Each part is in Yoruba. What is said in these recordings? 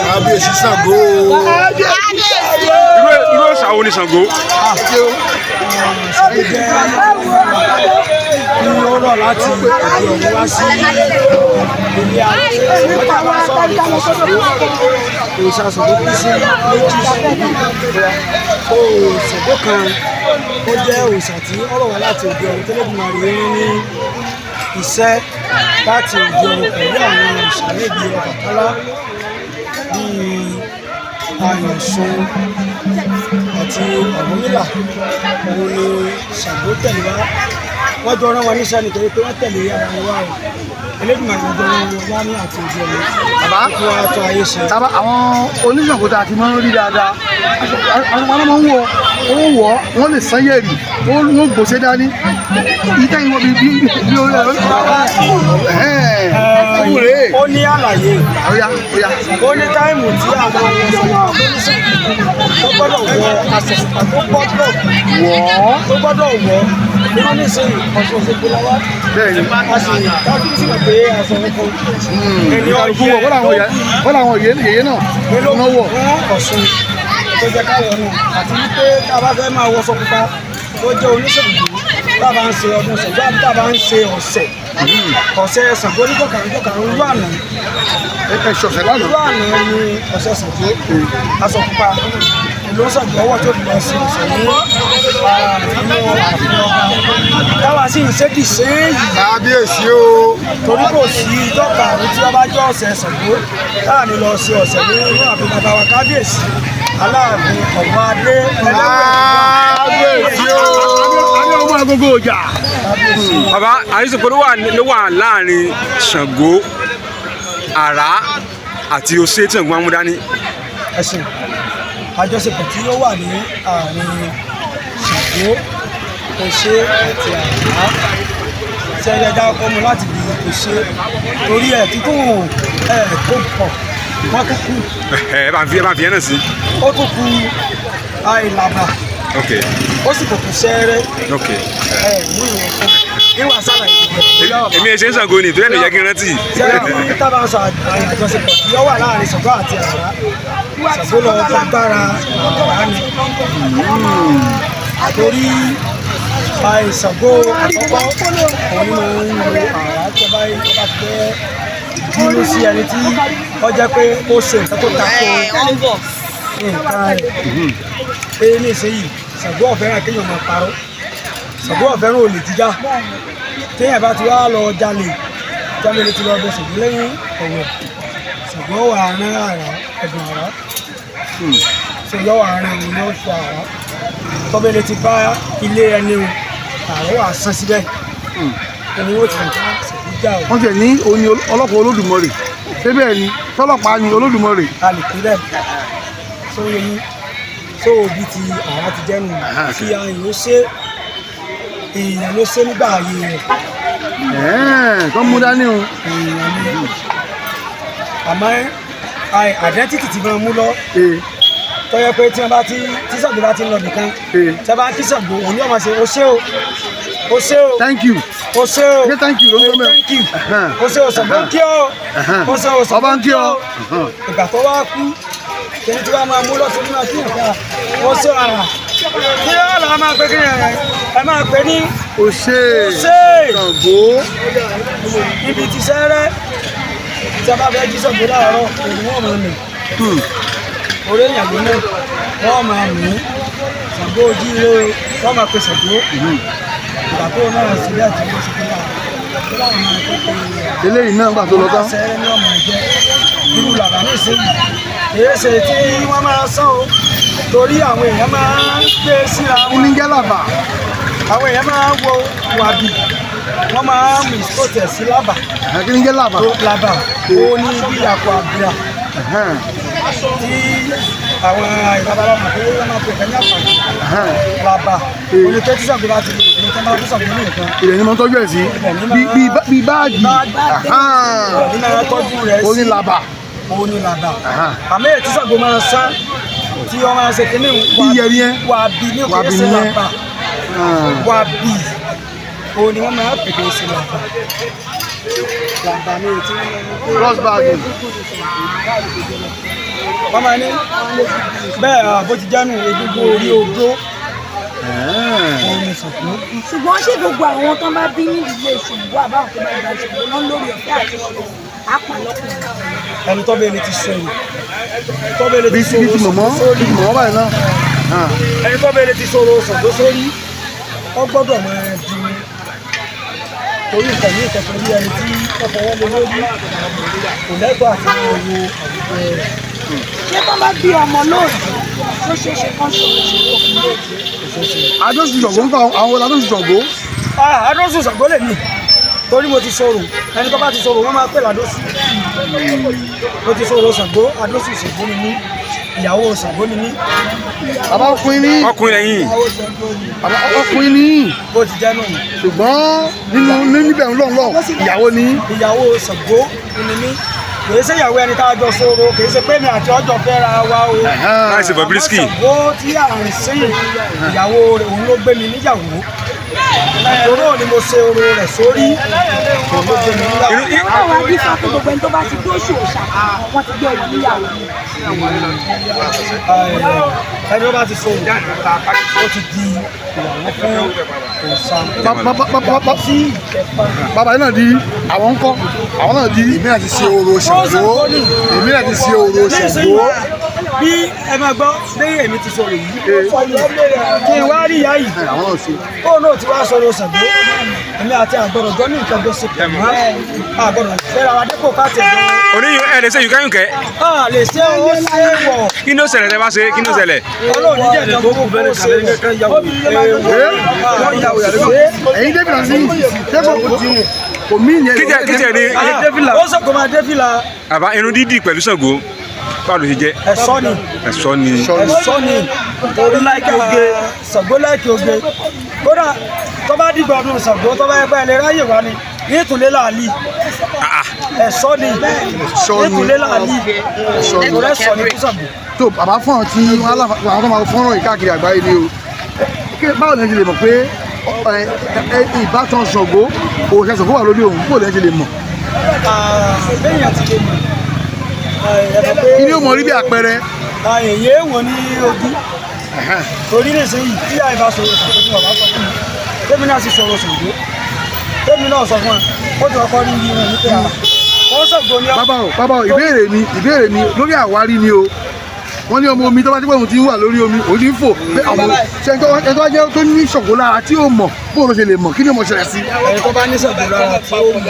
Kábíyèsí Ṣàngó. Irú òòṣà wo ni Ṣàngó? Ní ọ̀rọ̀ láti òde ọ̀run wá sí ilé ayé ọjà wá sọ̀rọ̀ ìṣàṣòro kú sí méjì òṣèlú kan ó jẹ́ òòṣà tí ọ̀rọ̀ wá láti òde ọ̀run tẹ́lẹ̀dùmarè rí ní iṣẹ́ láti òde ọ̀run pẹ̀lú àwọn òòṣà lébi Ọbàtálá bíi Àyànṣun àti Ọ̀rúnmìlà. Òun ni Ṣàngó tẹ̀lé wá wọ́n jọ rán wọn níṣẹ́ nítorí pé wọ́n tẹ̀lé ara wọn wá o Elédùmarè jọ rán wọn wá ní àti òde ọ̀run fún wa tó ayé ṣe. Bàbá àwọn oníṣàngó tá a ti máa ń rí dáadáa àwọn ọmọ máa ń wọ̀ wọ́n lè sán yẹ̀rì wọ́n gbòṣe dání ìtẹ́ ìwọ̀n bí orí ẹ̀rọ ó ní àlàyé ó ní táìmù tí àwọn tó gbọ́dọ̀ wọ aṣọ tó gbọ́dọ̀ wọ wọ́n ní sẹ́yìn ọ̀ṣun òṣèlú lọ́wọ́ bẹ́ẹ̀ni a sì dájú sí pé aṣọ ọkọ̀ ẹni ọ̀yẹ́ wọ́n làwọn yèyé náà ló wọ̀ Ọ̀ṣun tó jẹ́ káwọ̀ náà àti wípé tá a bá fẹ́ máa wọṣọ pupa tó jẹ́ oníṣègùn tá a bá ń ṣe ọdún Ṣàngó àbí tá a bá ń ṣe ọ̀sẹ̀ Ṣàngó níjọ̀kàrún ìlú àná ẹ̀ṣọ̀ṣẹ̀ lánàá ìlú àná ni ọ̀sẹ̀ Ṣàngó aṣọ pupa ìlú Ṣàngó ọwọ́ tó lọ sí ọ̀sẹ̀ ní inú àfihàn táwa sì ń ṣe dìṣẹ́ yìí. Kábíyèsí o. Torí kò sí ìjọkàrún tí wọ́n bá jọ ọ̀sẹ̀ Ṣàngó láàrin lọ sí ọ̀sẹ̀ ní inú àfihàn bàbá wa Kábíyèsí Aláàfin Ọ̀wọ́n Adé Kábíyèsí o. adé ọmọ agogo ọjà. Bàbá àyíṣepọ̀ ló wà láàrin Ṣàngó, Àrá àti Òṣé tí Ṣàngó máa ń mú dání. Ẹ̀sìn àjọṣepọ̀ tí ó wà ní àárín Ṣàngó, Òṣé àti Àrá tí ẹ̀rẹ́ dá ọkọ mu láti bí Òṣé torí ẹ̀ tí kò tó pọ̀ wọ́n tó kú. Ẹ bá ń fi ẹ náà sí. Ó tún kú Àìlàbà. Okay. Ó sì kò kú Ṣẹ́rẹ́. Okay. Mú ìwọ̀n fún ìwà sára ìdìbò. Èmi ẹ̀ ṣe ń Ṣàngó ni ìtòlẹ́ ló yẹ kí n rántí. Ṣẹ́rẹ́ tábà ń sọ àjọṣepọ̀ tí ó wà láàrin Ṣàngó àti Àrá. Ṣàngó lọ gbàgbára Àrá ni. Torí Ṣàngó àkọ́kọ́ òun máa ń lo Àrá tó bá fẹ́ dúró sí ẹni tí ó jẹ́ pé ó ṣe nǹkan tó tako nǹkan rẹ̀. Pé ní ìsinyìí Ṣàngó ọ̀fẹ́ràn kéèyàn máa parọ́, Ṣàngó ọ̀fẹ́ràn olè jíjà. Téèyàn bá ti wá lọ jalè lè ti lọ bẹ Ṣàngó lẹ́yìn ọ̀wẹ̀. Ṣàngó wà rán Àrá ẹ̀dùn Àrá. Ṣàngó wà rán òun ní oṣù Àrá. Tọ́bẹ̀ lè ti bá ilé ẹni o, Àrá wà sán síbẹ̀. Ẹni wọ́n ti rìn jà o. wọ́n tẹ̀ ní oní ọlọ́pàá Olódùmarè ṣé bẹ́ẹ̀ ni tọ́lọ́pàá ni Olódùmarè. A lè pín bẹ́ẹ̀ sórí yín tó òbí ti Àrá ti jẹ́nu kí ayò ó ṣe èèyàn ló ṣe nígbà ayé rẹ̀. tó mú dání o. Èèyàn ni àmọ́ àdẹ́tìtì ti máa mú lọ tọ́yẹ pé tí Ṣàngó bá ti ń lọ nìkan tí wọ́n bá ń kí Ṣàngó òní ọmọ ṣe ó ṣe o ó ṣe o thank you. ó ṣe o ṣé thank you ló ń sọ thank you ó ṣe o Ṣàngó ń kí o ó ṣe o Ṣàngó ń kí o. Ìgbà tó wá kú kìíní tí wọ́n máa mú lọ́sọ̀ nínú àti ìyànká ó ṣe Àrá kí ọ̀la máa pé kí ẹ máa pè ní Òṣé Ṣàngó. ibi ti Ṣẹ́rẹ́ tí a bá fẹ́ jí Ṣàngó láàárọ̀ òun wọ́n máa mì orí ìyàgbé náà wọ́n máa mì Ṣàngó ojú ilé wọ́n máa pe Ṣàngó ìgbà tó náà sí ilé àti ilé ṣe fún wa tó láwọn máa tó pe eléyìí náà gbà tó lọ tán. Ṣẹ́rẹ́ ní ọmọ ẹ̀jẹ̀ irú làbá ní ìsinyìí èyí ṣe tí wọ́n máa sán o torí àwọn èèyàn máa ń gbé síra wọn. ní jálàbà. Àwọn èèyàn máa ń wo wàbí wọ́n máa ń mì sóòtẹ̀ sí lábà. kí ni jẹ́ làbà. Lábà ó ní bí àpò àbíra tí àwọn ìbabalọ́mọ pé wọ́n máa pè kẹ́ ní àpàdé lábà oníkẹ́ tí Ṣàngó bá ti lè ní tẹ́ máa tó Ṣàngó ní nǹkan. ilẹ̀ ni mo tọ́jú ẹ̀ sí bí báàgì. ní máa tọ́jú rẹ̀ sí orí làbà. òun ni làbà àmì ètí Ṣàngó máa ń sá tí wọ́n máa ń ṣe kíní wà bí ní òkè ṣe làbà wà bí òun ni wọ́n máa ń pèpè sí làbà làbà ní ètí cross bag wọ́n máa ní bẹ́ẹ̀ bó ti jánu egungun orí odó ṣùgbọ́n ṣé gbogbo àwọn tó bá bí ní ìdílé Ṣàngó àbáwọn tó bá gba Ṣàngó náà lórí ọ̀fẹ́ àti ọ̀rọ̀ àpàlọ́kùnrin ẹni tó bẹ́ẹ̀ lè ti sọ̀rọ̀ tó bẹ́ẹ̀ lè ti sọ̀rọ̀ bí ti mọ̀mọ́ báyìí náà ẹni tó bẹ́ẹ̀ lè ti sọ̀rọ̀ Ṣàngó sórí ó gbọ́dọ̀ máa di torí nǹkan ní ìkẹ̀kẹ́ bí ẹni tí ó fọwọ́ lé lórí kò lẹ́gbọ́ àti owó ṣé tó bá bí ọmọ lóòrùn tó ṣeé ṣe kán ṣòro Adóṣù Ṣàngó ń kọ àwọn Adóṣù Ṣàngó. Adóṣù Ṣàngó lè ní torí mo ti sọ̀rọ̀ ẹni tó bá ti sọ̀rọ̀ wọ́n máa pè ládóṣù mo ti sọ̀rọ̀ Ṣàngó Adóṣù Ṣàngó ni mí ìyàwó Ṣàngó ni mí. Bàbá ọkùnrin ní. ọkùnrin lẹ́yìn. Bàbá ọkùnrin ní. bó ti jẹ́ náà. ṣùgbọ́n níbẹ̀ ńlọ́ńlọ́ ìyàwó ní. ìyàwó Ṣàngó ni mí kìí ṣe ìyàwó ẹni tá a jọ sọ̀rọ̀ kìí ṣe pé mi àti ọjọ́ fẹ́ra wa o. láìsí Bobrisky. Ṣàngó tí à ń sìn ìyàwó rẹ̀ òun ló gbé mi níyàwó ìṣòro ni mo ṣe oró rẹ̀ sórí òun ló gbé mi níyàwó. àwọn wa bí fàtó gbogbo ẹni tó bá ti dóṣù òòṣà wọn ti gbé òun níyàwó. ẹni tó bá ti sọ̀rọ̀ ó ti di ìyàwó fún òòṣà. Bàbá yìí náà di àwọn ńkọ́ àwọn náà di. èmi àti ṣe orò Ṣàngó èmi àti ṣe orò Ṣàngó. bí ẹ máa gbọ́ lẹ́yìn èmi ti sọ̀rọ̀ yìí kí n wá rí ìyá yìí kó náà ti wá sọ̀rọ̀ Ṣàngó èmi àti àgbọ̀dọ̀ jọ ní nǹkan tó ṣe pẹ̀ mọ́ àgbọ̀dọ̀ fẹ́ra wa dépò káàtì ẹ̀jọ́. oníyùn ẹ̀ lè ṣe yùkáyùnkẹ́. lè ṣe ó ṣe wọ̀. kí ni ó ṣẹlẹ̀ tẹ́ bá ṣe kí ni ó ṣẹlẹ̀. Ọlọ́run ní jẹ́ ìjọba owó bẹ̀rẹ̀ ṣe ẹ̀yin débi náà sí débò kò mí ìyẹn. kíjẹ ni. ó sọ kò máa dé fìlà. àbá irun dídì pẹ̀lú Ṣàngó báwo ló ṣe jẹ́. ẹ̀ṣọ́ ni ẹ̀ṣọ́ ni. ẹ̀ṣọ́ ni torí láìkí oge Ṣàngó láìkí oge kódà tó bá dìgbà ọdún Ṣàngó tó bá yẹ pé ẹ lè ráyè wá ni ní ìtúlé làálì ẹ̀ṣọ́ ni ní ìtúlé làálì ìtúlé ẹ̀ṣọ́ ni fún Ṣàngó. tó bàbá fún àwọn tí àwọn tó máa fọ́nrán yìí káàkiri àgbáyé ni o báwo lẹ́yìn ti lè mọ̀ pé ìbátan Ṣàngó òòṣà Ṣàngó wà lórí òun báwo lẹ́yìn ti lè mọ̀. lẹ́yìn àti lè mọ̀ kí ni ó mọ rí bí àpẹẹrẹ. èyí èèwọ̀n ní ojú torí nísìnyí tí àìbá sọ̀rọ̀ Ṣàngó ní ọ̀bá sọ fún mi tèmi náà sì sọ̀rọ̀ Ṣàngó tèmi náà sọ fún ẹ ó ti ọkọ rí ibi rẹ̀ nípa wọ́n Ṣàngó ní. bàbá ìbéèrè mi lórí àwárí ni o wọ́n ní ọmọ omi tó bá ti pẹ́ òun ti ń wà lórí omi òun ti ń fò pé àwọn ẹni tó bá jẹ́ tó ní Ṣàngó lára tí ó mọ̀ bóòrò ṣe lè mọ̀ kí ni ó mọ̀ ṣẹlẹ̀ sí. ẹni tó bá ní Ṣàngó lára tí ó mọ̀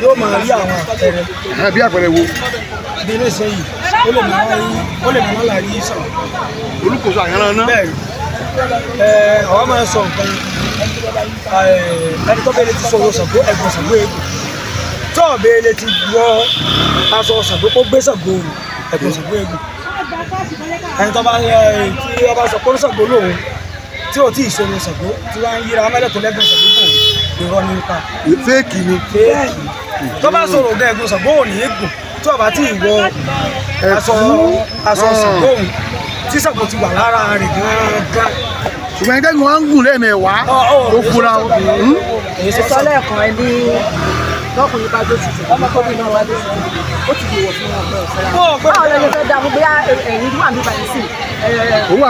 yóò máa rí àwọn àpẹẹrẹ. bí àpẹẹrẹ wo. bí ní sẹ́yìn ó lè máa láàrí Ṣàngó. olùkóso àyànlá náà. bẹ́ẹ̀ àwọn máa ń sọ nǹkan ẹni tó bẹ́ẹ̀ ti sọ̀rọ̀ Ṣàngó ẹ̀gbọ́n Ṣàngó eégún tó bẹ́ẹ̀ ti wọ aṣọ Ṣàngó kó gbé Ṣàngó ẹ̀gbọ́n Ṣàngó eégún ẹni tó bá tí ọba sọ pé Ṣàngó lòun tí ò tí ì sọ̀rọ̀ Ṣàngó tí wọ́n ń yíra mẹ́lẹ̀ tó lẹ́gbẹ̀ẹ́ Ṣàngó kò ìrọ̀ ní ipa. fẹ́ẹ̀kì ni. tó bá sọ̀rọ̀ ọ̀gá ẹ̀gbọ́n Ṣàngó ò ní eégún tí ọba tí ì wọ aṣọ Ṣàngó òun tí Ṣàngó ti wà lára rẹ̀ gángan. ṣùgbọ́n ẹgbẹ́ wọn ń gùn lẹ́ẹ̀mẹ̀wàá ó fura o. ẹ̀sọ́ lẹ́ẹ̀kan ẹni lọ́kùnrin bá dé tuntun ọmọ tó bí náà wá dé tuntun ó ti dìwọ̀ fún wọn bẹ́ẹ̀ báwo lẹ ṣe fẹ́ dààmú bóyá ẹ̀yìn wà nípa yìí sí òun wà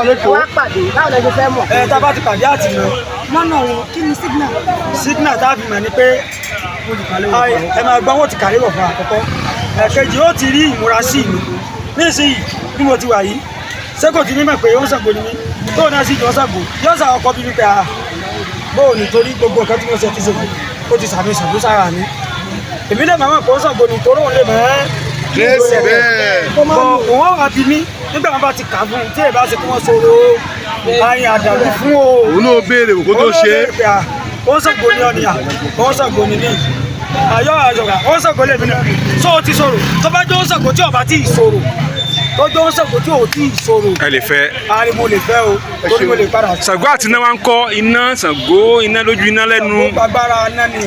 lẹ́kọ̀ọ́ wá pàdé báwo lẹ ṣe fẹ́ mọ̀. tá a bá ti pàdé àti lọ. lọ́nà wo kí ni signal. signal tá a fi mọ̀ ni pé ẹ máa gbọ́ wọn ti kàrí wọ̀ fún àkọ́kọ́ ẹ̀kejì ó ti rí ìmúra sí mi nísìnyí bí mo ti wà yìí ṣé kò ti ní mọ̀ pé ó ń Ṣàngó ni mí tóun náà sì jọ Ṣàngó yóò ṣà ọkọ bí wípé bóò nítorí gbogbo nǹkan tí mo ṣe ti ṣe ó ti sàmì Ṣàngó sára mi èmi lè máa mọ̀ pé ó Ṣàngó ni torí òun lè mọ̀ lẹ́sẹ̀ bẹ́ẹ̀. òun wà bí mi nígbà wọn bá ti kà fún un tí èbá ṣe kí wọ́n sọ̀rọ̀ ayin àdàlù fún o. òun náà béèrè kó tó ṣe é. ó Ṣàngó ni ọ̀nìyà ó Ṣàngó ni ní ayọ̀ àjọ̀gà ó Ṣàngó lè mi náà sọ ó ti sọ̀rọ̀ tó bá jẹ́ ó Ṣàngó tí ọba tí ì sọ̀rọ̀ tó jẹ́ ó Ṣàngó tí ò tí ì sọ̀rọ̀. ẹ lè fẹ́. ari mo lè fẹ́ o torí mo lè padà. Ṣàngó àti iná wa ń kọ́ iná Ṣàngó iná lójú iná lẹ́nu. Ṣàngó gbàgbára iná ni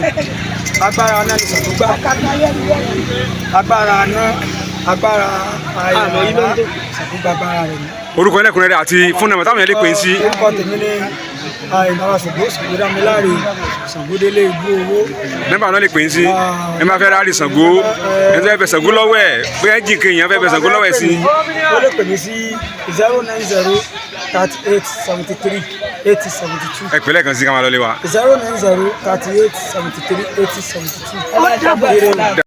agbára náà ní Ṣàngó gbà agbára náà agbára àìmọ̀ yìí ló ń tó Ṣàngó gba agbára rẹ̀ ni. orúkọ ẹlẹ́kùnrin rẹ̀ àti fún nàmọ́ táwọn yẹn lè pè é sí. orúkọ tèmi ní ìnáwó Ṣàngó Ṣàngódámiláre Ṣàngódélé Igbó Owó. nọ́mbà náà lè pè é sí ẹ máa fẹ́ rárí Ṣàngó ẹ tó fẹ́ fẹ́ Ṣàngó lọ́wọ́ ẹ̀ bóyá jìn kéèyàn fẹ́ fẹ́ Ṣàngó lọ́wọ́ ẹ̀ sí. ó lè pè mí sí 090 38 73 80 72. ẹ pè lẹ́ẹ̀kan sí ká máa lọ lé wa. 090 38 73 80 72.